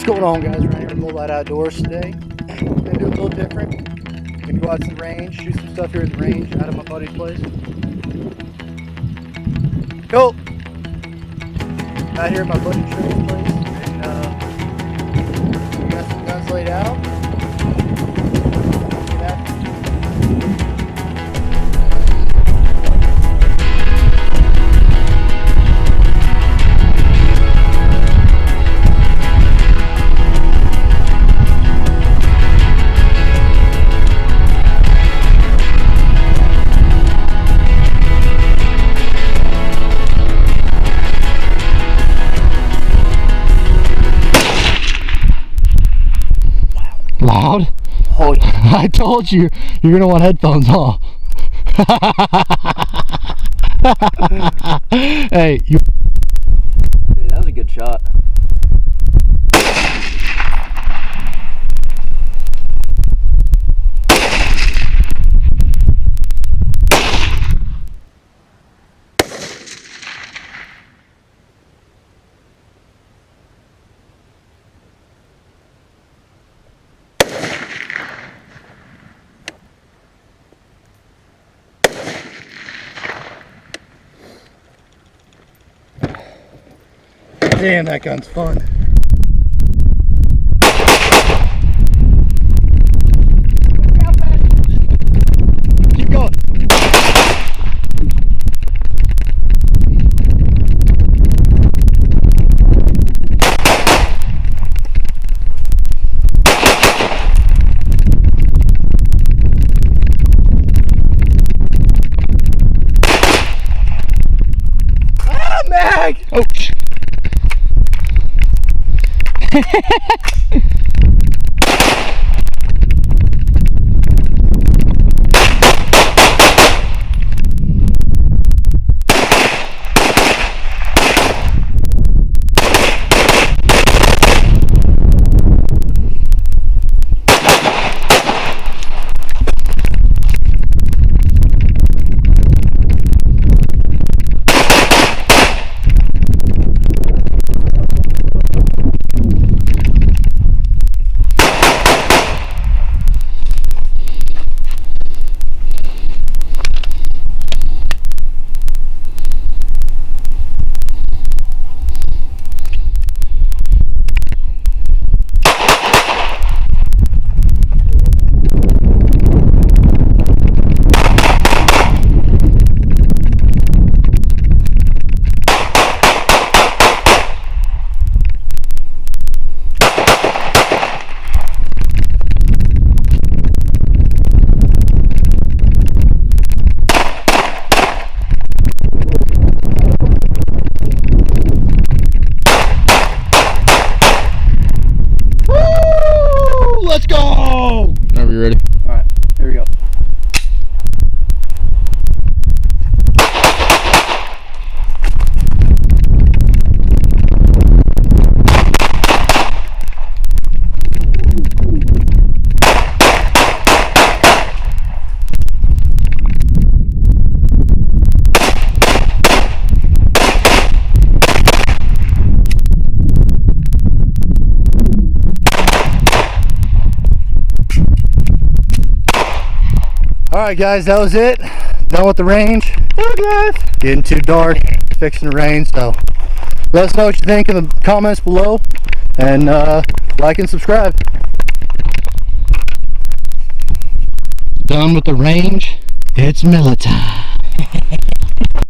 What's going on, guys? Right here at Glock Outdoors today. Gonna do a little different. Gonna go out to the range, shoot some stuff here at the range out of my buddy's place. Cool. Out here at my buddy Trey's place, and we got some guns laid out. Loud? Oh, yeah. I told you, you're gonna want headphones, huh? Hey, you. Dude, that was a good shot. Damn, that gun's fun. Keep going. Ah, mag! Oh. Let's go! Whenever you're ready. Alright, here we go. Alright guys, that was it. Done with the range. Getting too dark, fixing to rain, so let us know what you think in the comments below, and like and subscribe. Done with the range. It's Miller time.